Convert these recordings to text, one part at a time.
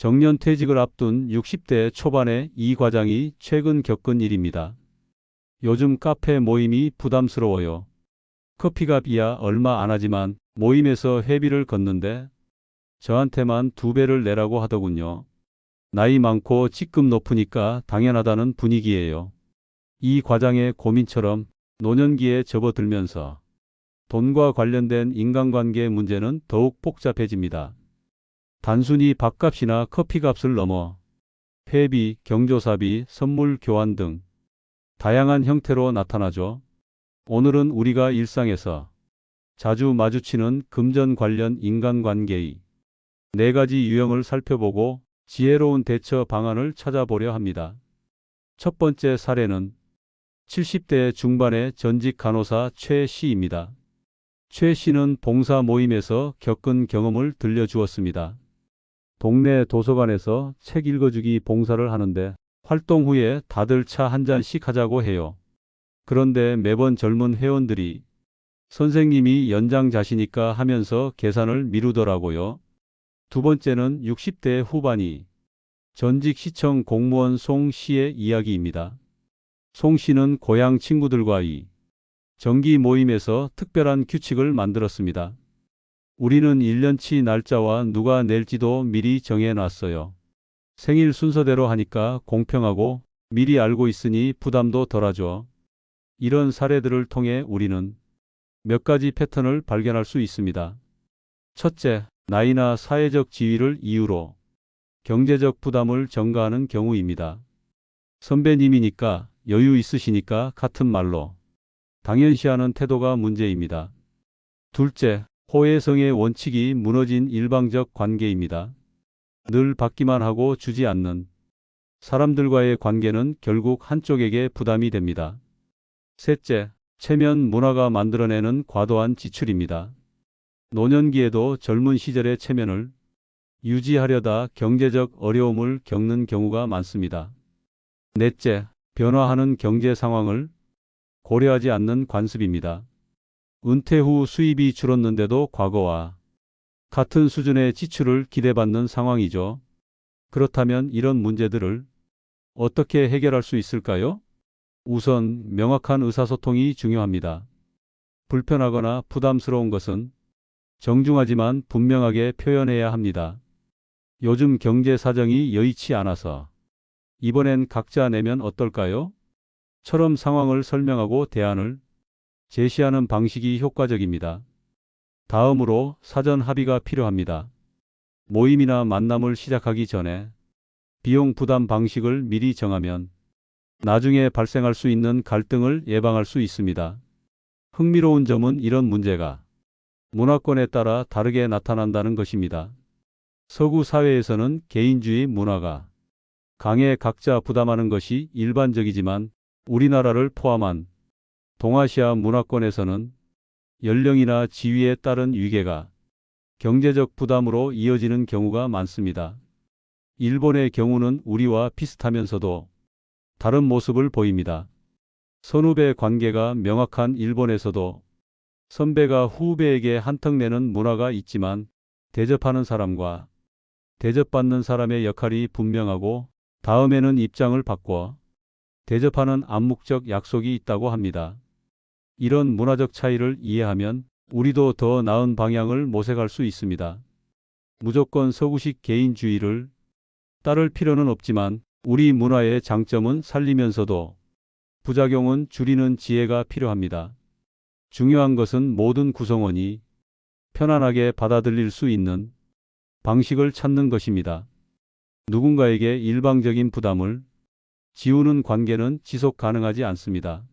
정년퇴직을 앞둔 60대 초반의 이 과장이 최근 겪은 일입니다. 요즘 카페 모임이 부담스러워요. 커피값이야 얼마 안 하지만 모임에서 회비를 걷는데 저한테만 2배를 내라고 하더군요. 나이 많고 직급 높으니까 당연하다는 분위기예요. 이 과장의 고민처럼 노년기에 접어들면서 돈과 관련된 인간관계 문제는 더욱 복잡해집니다. 단순히 밥값이나 커피값을 넘어 회비, 경조사비, 선물 교환 등 다양한 형태로 나타나죠. 오늘은 우리가 일상에서 자주 마주치는 금전 관련 인간관계의 4가지 유형을 살펴보고 지혜로운 대처 방안을 찾아보려 합니다. 첫 번째 사례는 70대 중반의 전직 간호사 최 씨입니다. 최 씨는 봉사 모임에서 겪은 경험을 들려주었습니다. 동네 도서관에서 책 읽어주기 봉사를 하는데 활동 후에 다들 차 한 잔씩 하자고 해요. 그런데 매번 젊은 회원들이 선생님이 연장자시니까 하면서 계산을 미루더라고요. 두 번째는 60대 후반이 전직 시청 공무원 송 씨의 이야기입니다. 송 씨는 고향 친구들과의 정기 모임에서 특별한 규칙을 만들었습니다. 우리는 1년치 날짜와 누가 낼지도 미리 정해놨어요. 생일 순서대로 하니까 공평하고 미리 알고 있으니 부담도 덜하죠. 이런 사례들을 통해 우리는 몇 가지 패턴을 발견할 수 있습니다. 첫째, 나이나 사회적 지위를 이유로 경제적 부담을 전가하는 경우입니다. 선배님이니까 여유 있으시니까 같은 말로 당연시하는 태도가 문제입니다. 둘째, 호혜성의 원칙이 무너진 일방적 관계입니다. 늘 받기만 하고 주지 않는 사람들과의 관계는 결국 한쪽에게 부담이 됩니다. 셋째, 체면 문화가 만들어내는 과도한 지출입니다. 노년기에도 젊은 시절의 체면을 유지하려다 경제적 어려움을 겪는 경우가 많습니다. 넷째, 변화하는 경제 상황을 고려하지 않는 관습입니다. 은퇴 후 수입이 줄었는데도 과거와 같은 수준의 지출을 기대받는 상황이죠. 그렇다면 이런 문제들을 어떻게 해결할 수 있을까요? 우선 명확한 의사소통이 중요합니다. 불편하거나 부담스러운 것은 정중하지만 분명하게 표현해야 합니다. 요즘 경제 사정이 여의치 않아서 이번엔 각자 내면 어떨까요? 처럼 상황을 설명하고 대안을 제시하는 방식이 효과적입니다. 다음으로 사전 합의가 필요합니다. 모임이나 만남을 시작하기 전에 비용 부담 방식을 미리 정하면 나중에 발생할 수 있는 갈등을 예방할 수 있습니다. 흥미로운 점은 이런 문제가 문화권에 따라 다르게 나타난다는 것입니다. 서구 사회에서는 개인주의 문화가 강해 각자 부담하는 것이 일반적이지만 우리나라를 포함한 동아시아 문화권에서는 연령이나 지위에 따른 위계가 경제적 부담으로 이어지는 경우가 많습니다. 일본의 경우는 우리와 비슷하면서도 다른 모습을 보입니다. 선후배 관계가 명확한 일본에서도 선배가 후배에게 한턱 내는 문화가 있지만 대접하는 사람과 대접받는 사람의 역할이 분명하고 다음에는 입장을 바꿔 대접하는 암묵적 약속이 있다고 합니다. 이런 문화적 차이를 이해하면 우리도 더 나은 방향을 모색할 수 있습니다. 무조건 서구식 개인주의를 따를 필요는 없지만 우리 문화의 장점은 살리면서도 부작용은 줄이는 지혜가 필요합니다. 중요한 것은 모든 구성원이 편안하게 받아들일 수 있는 방식을 찾는 것입니다. 누군가에게 일방적인 부담을 지우는 관계는 지속 가능하지 않습니다.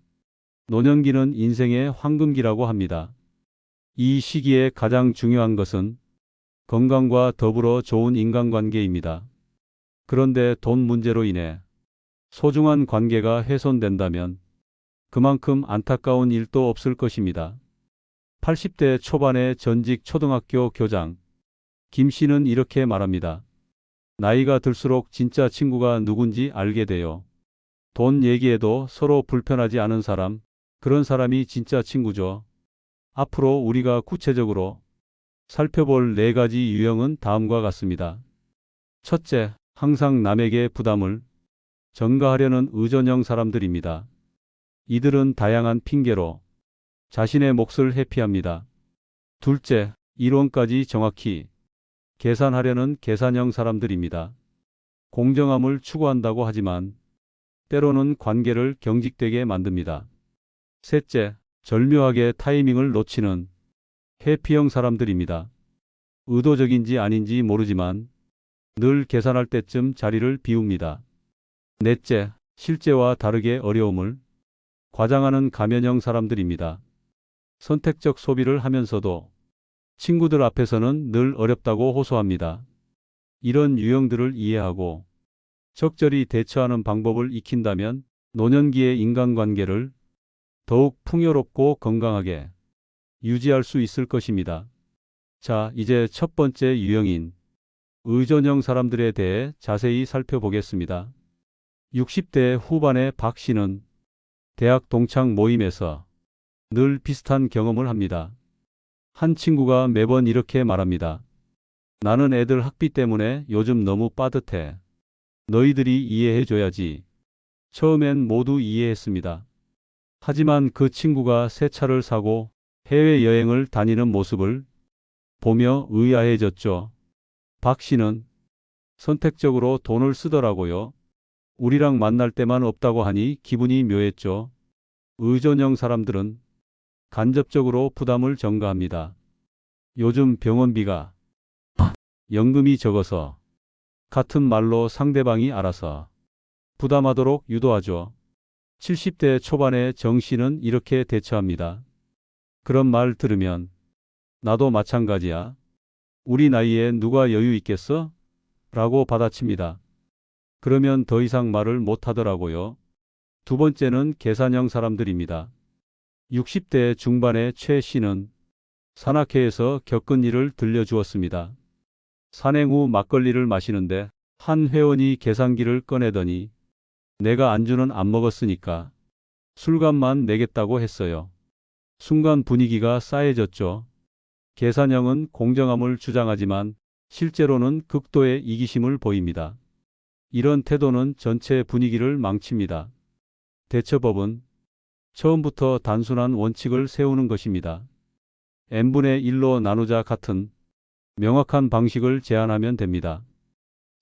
노년기는 인생의 황금기라고 합니다. 이 시기에 가장 중요한 것은 건강과 더불어 좋은 인간관계입니다. 그런데 돈 문제로 인해 소중한 관계가 훼손된다면 그만큼 안타까운 일도 없을 것입니다. 80대 초반의 전직 초등학교 교장 김 씨는 이렇게 말합니다. 나이가 들수록 진짜 친구가 누군지 알게 돼요. 돈 얘기해도 서로 불편하지 않은 사람, 그런 사람이 진짜 친구죠. 앞으로 우리가 구체적으로 살펴볼 4가지 유형은 다음과 같습니다. 첫째, 항상 남에게 부담을 전가하려는 의존형 사람들입니다. 이들은 다양한 핑계로 자신의 몫을 회피합니다. 둘째, 이론까지 정확히 계산하려는 계산형 사람들입니다. 공정함을 추구한다고 하지만 때로는 관계를 경직되게 만듭니다. 셋째, 절묘하게 타이밍을 놓치는 회피형 사람들입니다. 의도적인지 아닌지 모르지만 늘 계산할 때쯤 자리를 비웁니다. 넷째, 실제와 다르게 어려움을 과장하는 가면형 사람들입니다. 선택적 소비를 하면서도 친구들 앞에서는 늘 어렵다고 호소합니다. 이런 유형들을 이해하고 적절히 대처하는 방법을 익힌다면 노년기의 인간관계를 더욱 풍요롭고 건강하게 유지할 수 있을 것입니다. 자, 이제 첫 번째 유형인 의존형 사람들에 대해 자세히 살펴보겠습니다. 60대 후반의 박 씨는 대학 동창 모임에서 늘 비슷한 경험을 합니다. 한 친구가 매번 이렇게 말합니다. 나는 애들 학비 때문에 요즘 너무 빠듯해. 너희들이 이해해줘야지. 처음엔 모두 이해했습니다. 하지만 그 친구가 새 차를 사고 해외여행을 다니는 모습을 보며 의아해졌죠. 박 씨는 선택적으로 돈을 쓰더라고요. 우리랑 만날 때만 없다고 하니 기분이 묘했죠. 의존형 사람들은 간접적으로 부담을 전가합니다. 요즘 병원비가 연금이 적어서 같은 말로 상대방이 알아서 부담하도록 유도하죠. 70대 초반의 정 씨는 이렇게 대처합니다. 그런 말 들으면 나도 마찬가지야. 우리 나이에 누가 여유 있겠어? 라고 받아칩니다. 그러면 더 이상 말을 못 하더라고요. 두 번째는 계산형 사람들입니다. 60대 중반의 최 씨는 산악회에서 겪은 일을 들려주었습니다. 산행 후 막걸리를 마시는데 한 회원이 계산기를 꺼내더니 내가 안주는 안 먹었으니까 술값만 내겠다고 했어요. 순간 분위기가 싸해졌죠. 계산형은 공정함을 주장하지만 실제로는 극도의 이기심을 보입니다. 이런 태도는 전체 분위기를 망칩니다. 대처법은 처음부터 단순한 원칙을 세우는 것입니다. n분의 1로 나누자 같은 명확한 방식을 제안하면 됩니다.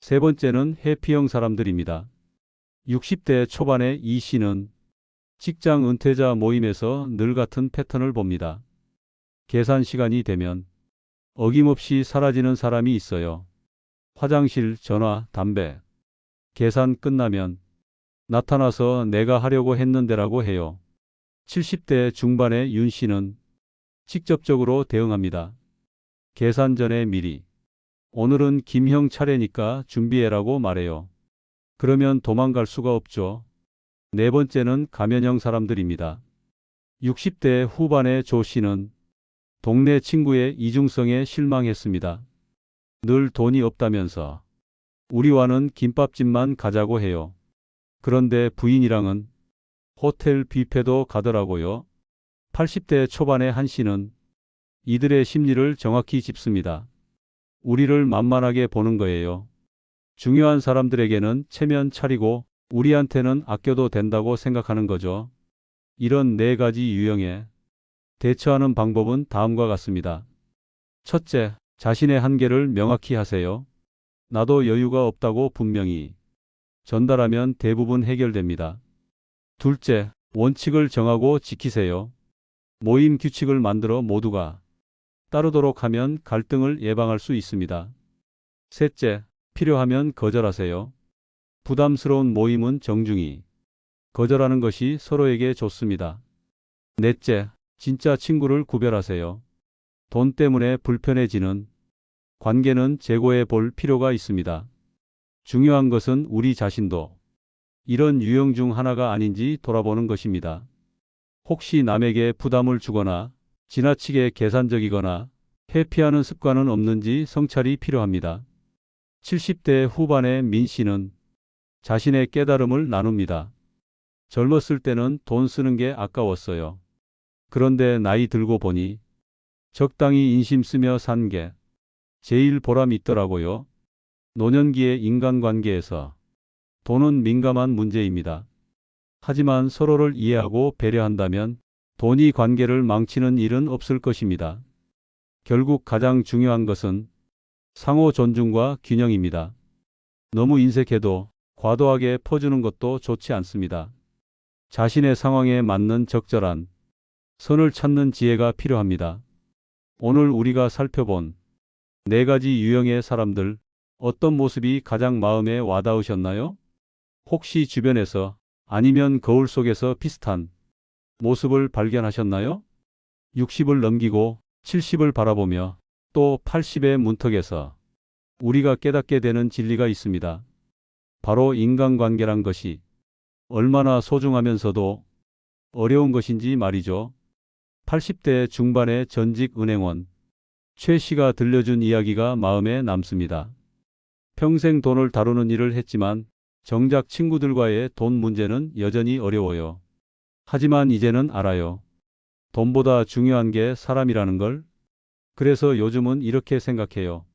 세 번째는 회피형 사람들입니다. 60대 초반의 이 씨는 직장 은퇴자 모임에서 늘 같은 패턴을 봅니다. 계산 시간이 되면 어김없이 사라지는 사람이 있어요. 화장실, 전화, 담배. 계산 끝나면 나타나서 내가 하려고 했는데라고 해요. 70대 중반의 윤 씨는 직접적으로 대응합니다. 계산 전에 미리 오늘은 김형 차례니까 준비해라고 말해요. 그러면 도망갈 수가 없죠. 네 번째는 가면형 사람들입니다. 60대 후반의 조 씨는 동네 친구의 이중성에 실망했습니다. 늘 돈이 없다면서 우리와는 김밥집만 가자고 해요. 그런데 부인이랑은 호텔 뷔페도 가더라고요. 80대 초반의 한 씨는 이들의 심리를 정확히 짚습니다. 우리를 만만하게 보는 거예요. 중요한 사람들에게는 체면 차리고 우리한테는 아껴도 된다고 생각하는 거죠. 이런 네 가지 유형에 대처하는 방법은 다음과 같습니다. 첫째, 자신의 한계를 명확히 하세요. 나도 여유가 없다고 분명히 전달하면 대부분 해결됩니다. 둘째, 원칙을 정하고 지키세요. 모임 규칙을 만들어 모두가 따르도록 하면 갈등을 예방할 수 있습니다. 셋째, 필요하면 거절하세요. 부담스러운 모임은 정중히 거절하는 것이 서로에게 좋습니다. 넷째, 진짜 친구를 구별하세요. 돈 때문에 불편해지는 관계는 제고해 볼 필요가 있습니다. 중요한 것은 우리 자신도 이런 유형 중 하나가 아닌지 돌아보는 것입니다. 혹시 남에게 부담을 주거나 지나치게 계산적이거나 회피하는 습관은 없는지 성찰이 필요합니다. 70대 후반의 민 씨는 자신의 깨달음을 나눕니다. 젊었을 때는 돈 쓰는 게 아까웠어요. 그런데 나이 들고 보니 적당히 인심 쓰며 산 게 제일 보람 있더라고요. 노년기의 인간관계에서 돈은 민감한 문제입니다. 하지만 서로를 이해하고 배려한다면 돈이 관계를 망치는 일은 없을 것입니다. 결국 가장 중요한 것은 상호 존중과 균형입니다. 너무 인색해도 과도하게 퍼주는 것도 좋지 않습니다. 자신의 상황에 맞는 적절한 선을 찾는 지혜가 필요합니다. 오늘 우리가 살펴본 4가지 유형의 사람들, 어떤 모습이 가장 마음에 와닿으셨나요? 혹시 주변에서 아니면 거울 속에서 비슷한 모습을 발견하셨나요? 60을 넘기고 70을 바라보며 또 80의 문턱에서 우리가 깨닫게 되는 진리가 있습니다. 바로 인간관계란 것이 얼마나 소중하면서도 어려운 것인지 말이죠. 80대 중반의 전직 은행원 최 씨가 들려준 이야기가 마음에 남습니다. 평생 돈을 다루는 일을 했지만 정작 친구들과의 돈 문제는 여전히 어려워요. 하지만 이제는 알아요. 돈보다 중요한 게 사람이라는 걸. 그래서 요즘은 이렇게 생각해요.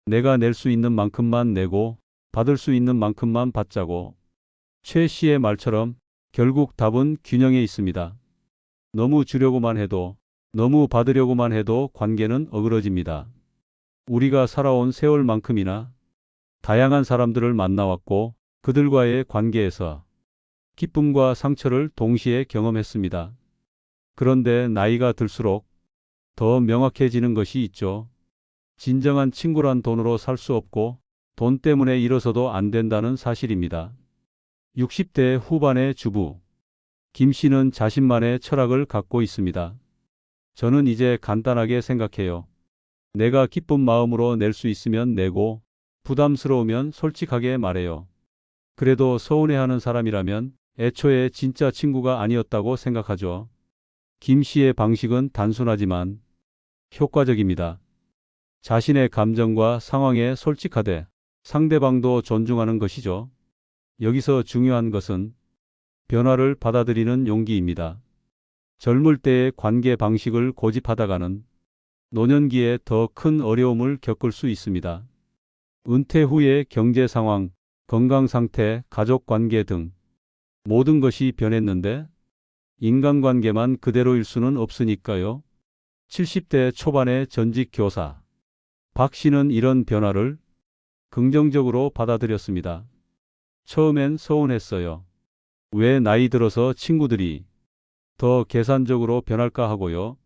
내가 낼 수 있는 만큼만 내고 받을 수 있는 만큼만 받자고. 최 씨의 말처럼 결국 답은 균형에 있습니다. 너무 주려고만 해도, 너무 받으려고만 해도 관계는 어그러집니다. 우리가 살아온 세월만큼이나 다양한 사람들을 만나왔고 그들과의 관계에서 기쁨과 상처를 동시에 경험했습니다. 그런데 나이가 들수록 더 명확해지는 것이 있죠. 진정한 친구란 돈으로 살 수 없고 돈 때문에 일어서도 안 된다는 사실입니다. 60대 후반의 주부 김 씨는 자신만의 철학을 갖고 있습니다. 저는 이제 간단하게 생각해요. 내가 기쁜 마음으로 낼 수 있으면 내고 부담스러우면 솔직하게 말해요. 그래도 서운해하는 사람이라면 애초에 진짜 친구가 아니었다고 생각하죠. 김 씨의 방식은 단순하지만 효과적입니다. 자신의 감정과 상황에 솔직하되 상대방도 존중하는 것이죠. 여기서 중요한 것은 변화를 받아들이는 용기입니다. 젊을 때의 관계 방식을 고집하다가는 노년기에 더 큰 어려움을 겪을 수 있습니다. 은퇴 후의 경제 상황, 건강 상태, 가족 관계 등 모든 것이 변했는데 인간관계만 그대로일 수는 없으니까요. 70대 초반의 전직 교사 박 씨는 이런 변화를 긍정적으로 받아들였습니다. 처음엔 서운했어요. 왜 나이 들어서 친구들이 더 계산적으로 변할까 하고요.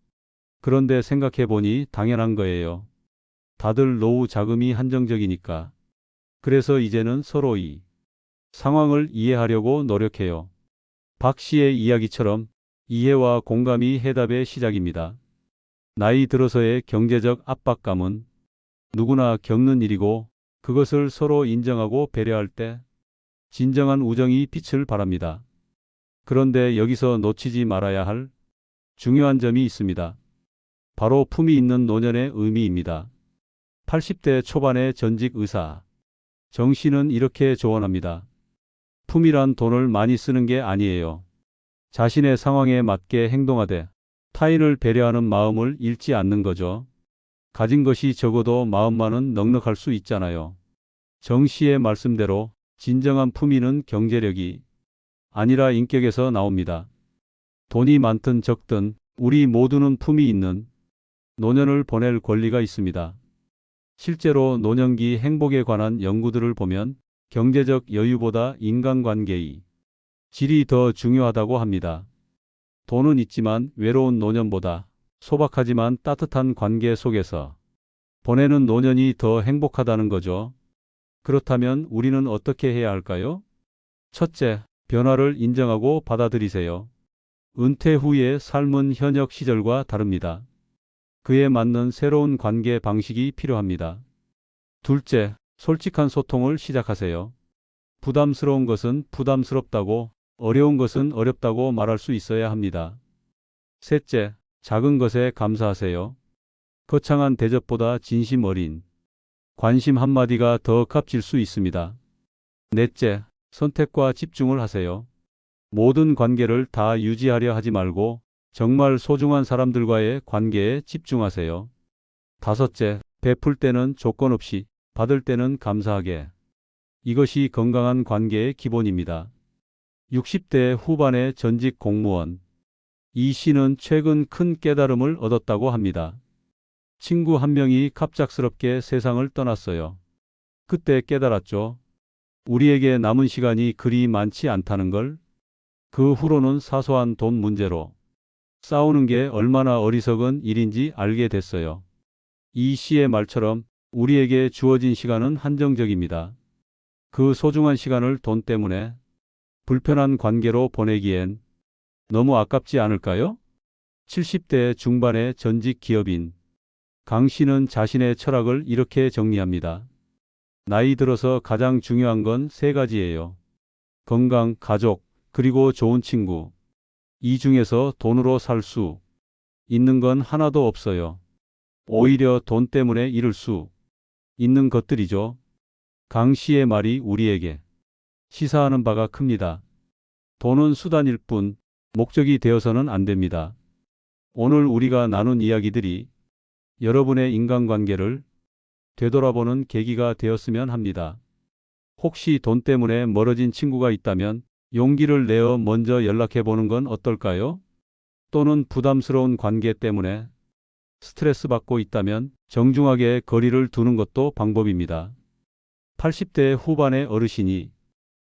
그런데 생각해 보니 당연한 거예요. 다들 노후 자금이 한정적이니까. 그래서 이제는 서로의 상황을 이해하려고 노력해요. 박 씨의 이야기처럼 이해와 공감이 해답의 시작입니다. 나이 들어서의 경제적 압박감은 누구나 겪는 일이고 그것을 서로 인정하고 배려할 때 진정한 우정이 빛을 발합니다. 그런데 여기서 놓치지 말아야 할 중요한 점이 있습니다. 바로 품이 있는 노년의 의미입니다. 80대 초반의 전직 의사 정 씨는 이렇게 조언합니다. 품이란 돈을 많이 쓰는 게 아니에요. 자신의 상황에 맞게 행동하되 타인을 배려하는 마음을 잃지 않는 거죠. 가진 것이 적어도 마음만은 넉넉할 수 있잖아요. 정 씨의 말씀대로 진정한 품위는 경제력이 아니라 인격에서 나옵니다. 돈이 많든 적든 우리 모두는 품이 있는 노년을 보낼 권리가 있습니다. 실제로 노년기 행복에 관한 연구들을 보면 경제적 여유보다 인간관계의 질이 더 중요하다고 합니다. 돈은 있지만 외로운 노년보다 소박하지만 따뜻한 관계 속에서 보내는 노년이 더 행복하다는 거죠. 그렇다면 우리는 어떻게 해야 할까요? 첫째, 변화를 인정하고 받아들이세요. 은퇴 후의 삶은 현역 시절과 다릅니다. 그에 맞는 새로운 관계 방식이 필요합니다. 둘째, 솔직한 소통을 시작하세요. 부담스러운 것은 부담스럽다고, 어려운 것은 어렵다고 말할 수 있어야 합니다. 셋째, 작은 것에 감사하세요. 거창한 대접보다 진심 어린 관심 한마디가 더 값질 수 있습니다. 넷째, 선택과 집중을 하세요. 모든 관계를 다 유지하려 하지 말고 정말 소중한 사람들과의 관계에 집중하세요. 다섯째, 베풀 때는 조건 없이 받을 때는 감사하게. 이것이 건강한 관계의 기본입니다. 60대 후반의 전직 공무원. 이 씨는 최근 큰 깨달음을 얻었다고 합니다. 친구 한 명이 갑작스럽게 세상을 떠났어요. 그때 깨달았죠. 우리에게 남은 시간이 그리 많지 않다는 걸. 그 후로는 사소한 돈 문제로 싸우는 게 얼마나 어리석은 일인지 알게 됐어요. 이 씨의 말처럼 우리에게 주어진 시간은 한정적입니다. 그 소중한 시간을 돈 때문에 불편한 관계로 보내기엔 너무 아깝지 않을까요? 70대 중반의 전직 기업인 강 씨는 자신의 철학을 이렇게 정리합니다. 나이 들어서 가장 중요한 건 세 가지예요. 건강, 가족, 그리고 좋은 친구. 이 중에서 돈으로 살 수 있는 건 하나도 없어요. 오히려 돈 때문에 잃을 수 있는 것들이죠. 강 씨의 말이 우리에게 시사하는 바가 큽니다. 돈은 수단일 뿐 목적이 되어서는 안 됩니다. 오늘 우리가 나눈 이야기들이 여러분의 인간관계를 되돌아보는 계기가 되었으면 합니다. 혹시 돈 때문에 멀어진 친구가 있다면 용기를 내어 먼저 연락해 보는 건 어떨까요? 또는 부담스러운 관계 때문에 스트레스 받고 있다면 정중하게 거리를 두는 것도 방법입니다. 80대 후반의 어르신이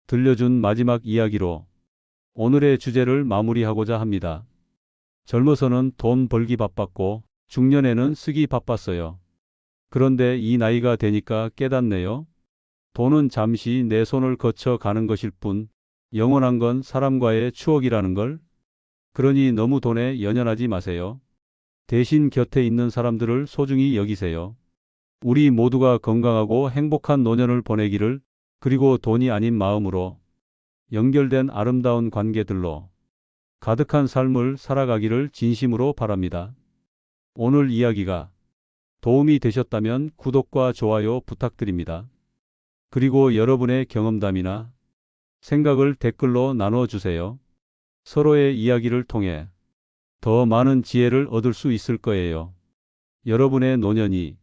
들려준 마지막 이야기로 오늘의 주제를 마무리하고자 합니다. 젊어서는 돈 벌기 바빴고 중년에는 쓰기 바빴어요. 그런데 이 나이가 되니까 깨닫네요. 돈은 잠시 내 손을 거쳐 가는 것일 뿐 영원한 건 사람과의 추억이라는 걸. 그러니 너무 돈에 연연하지 마세요. 대신 곁에 있는 사람들을 소중히 여기세요. 우리 모두가 건강하고 행복한 노년을 보내기를, 그리고 돈이 아닌 마음으로 연결된 아름다운 관계들로 가득한 삶을 살아가기를 진심으로 바랍니다. 오늘 이야기가 도움이 되셨다면 구독과 좋아요 부탁드립니다. 그리고 여러분의 경험담이나 생각을 댓글로 나눠주세요. 서로의 이야기를 통해 더 많은 지혜를 얻을 수 있을 거예요. 여러분의 노년이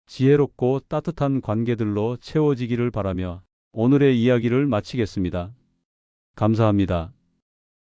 지혜롭고 따뜻한 관계들로 채워지기를 바라며 오늘의 이야기를 마치겠습니다. 감사합니다.